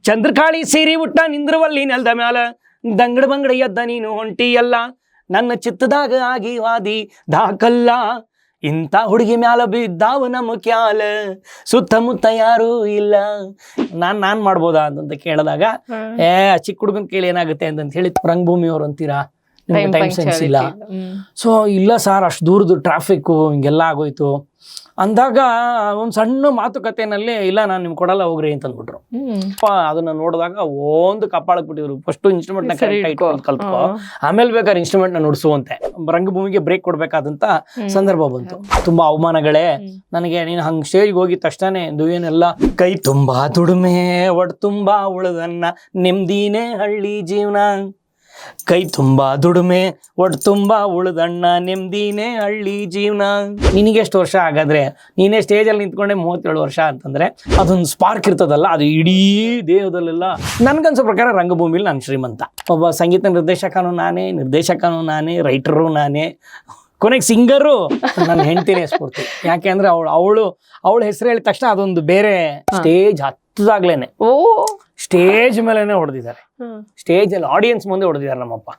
ಚಂದ್ರಕಾಳಿ ಸೀರಿ ಉಟ್ಟ ನಿಂದ್ರವಲ್ಲಿ ನೆಲ್ದ ಮ್ಯಾಲ ದಂಗಡ ಬಂಗಡ ಎದ್ದ ನೀನು ಹೊಂಟಿ ಎಲ್ಲ ನನ್ನ ಚಿತ್ತದಾಗ ಆಗಿ ವಾದಿ ದಾಖಲ್ಲ ಇಂಥ ಹುಡುಗಿ ಮ್ಯಾಲ ಬಿದ್ದಾವ ನಮ್ಮ ಕ್ಯಾಲ ಸುತ್ತಮುತ್ತ ಯಾರೂ ಇಲ್ಲ ನಾನ್ ಮಾಡ್ಬೋದಾ ಅಂತ ಕೇಳಿದಾಗ ಚಿಕ್ಕ ಹುಡುಗನ್ ಕೇಳಿ ಏನಾಗುತ್ತೆ ಅಂತ ಹೇಳಿ ರಂಗಭೂಮಿ ಅವ್ರು ಅಂತೀರಾ ನಿಮ್ಗೆ ಟೈಮ್ ಸೆನ್ಸ್ ಇಲ್ಲ. ಸೊ ಇಲ್ಲ ಸರ್ ಅಷ್ಟು ದೂರದ್ದು ಟ್ರಾಫಿಕ್ಕು ಹಿಂಗೆಲ್ಲ ಆಗೋಯ್ತು ಅಂದಾಗ ಒಂದ್ ಸಣ್ಣ ಮಾತುಕತೆನಲ್ಲಿ ಇಲ್ಲ ನಾನು ನಿಮ್ಗೆ ಕೊಡಲ್ಲ ಹೋಗ್ರಿ ಅಂತ ಅಂದ್ಬಿಟ್ರು. ಅದನ್ನ ನೋಡಿದಾಗ ಒಂದು ಕಪ್ಪಾಳಕ್ ಬಿಟ್ಟಿದ್ರು. ಫಸ್ಟ್ ಇನ್ಸ್ಟ್ರೂಮೆಂಟ್ ನ ಕರೆಕ್ಟ್ ಇಟ್ಕೊಂಡು ಕಲ್ತ್ಕೋ, ಆಮೇಲೆ ಬೇಕಾದ್ರೆ ಇನ್ಸ್ಟ್ರೂಮೆಂಟ್ ನ ನುಡಿಸುವಂತೆ. ರಂಗಭೂಮಿಗೆ ಬ್ರೇಕ್ ಕೊಡ್ಬೇಕಾದಂತ ಸಂದರ್ಭ ಬಂತು. ತುಂಬಾ ಅವಮಾನಗಳೇ ನನಗೆ. ನೀನು ಹಂಗ್ ಸ್ಟೇಜ್ಗೆ ಹೋಗಿದ ತಕ್ಷಣ ಏನೆಲ್ಲ ಕೈ ತುಂಬಾ ದುಡಿಮೆ ಒಡ್ ತುಂಬಾ ಉಳದನ್ನ ನೆಮ್ಮದಿನೇ ಹಳ್ಳಿ ಜೀವನ, ಕೈ ತುಂಬಾ ದುಡಿಮೆ ಒಡ್ ತುಂಬಾ ಉಳ್ದಣ್ಣ ನೆಮ್ಮದಿನೇ ಹಳ್ಳಿ ಜೀವನ. ನಿನಗೆ ಎಷ್ಟು ವರ್ಷ ಹಾಗಾದ್ರೆ? ನೀನೇ ಸ್ಟೇಜಲ್ಲಿ ನಿಂತ್ಕೊಂಡೆ 37 ವರ್ಷ ಅಂತಂದ್ರೆ ಅದೊಂದು ಸ್ಪಾರ್ಕ್ ಇರ್ತದಲ್ಲ, ಅದು ಇಡೀ ದೇಹದಲ್ಲೆಲ್ಲ. ನನ್ಗನ್ಸೋ ಪ್ರಕಾರ ರಂಗಭೂಮಿಲಿ ನಾನು ಶ್ರೀಮಂತ. ಒಬ್ಬ ಸಂಗೀತ ನಿರ್ದೇಶಕನೂ ನಾನೇ, ನಿರ್ದೇಶಕನೂ ನಾನೇ, ರೈಟರು ನಾನೇ, ಕೊನೆಗೆ ಸಿಂಗರು ನನ್ನ ಹೆಂಡತಿನೇ ಸ್ಫೂರ್ತಿ. ಯಾಕೆ ಅಂದ್ರೆ ಅವಳ ಹೆಸರು ಹೇಳಿದ ತಕ್ಷಣ ಅದೊಂದು ಬೇರೆ ಸ್ಟೇಜ್ ಹತ್ತದಾಗ್ಲೇನೆ ಸ್ಟೇಜ್ ಮೇಲೆನೆ ಹೊಡೆದಿದ್ದಾರೆ. ಸ್ಟೇಜ್ ಅಲ್ಲಿ ಆಡಿಯನ್ಸ್ ಮುಂದೆ ಹೊಡೆದಿದ್ದಾರೆ ನಮ್ಮಪ್ಪ.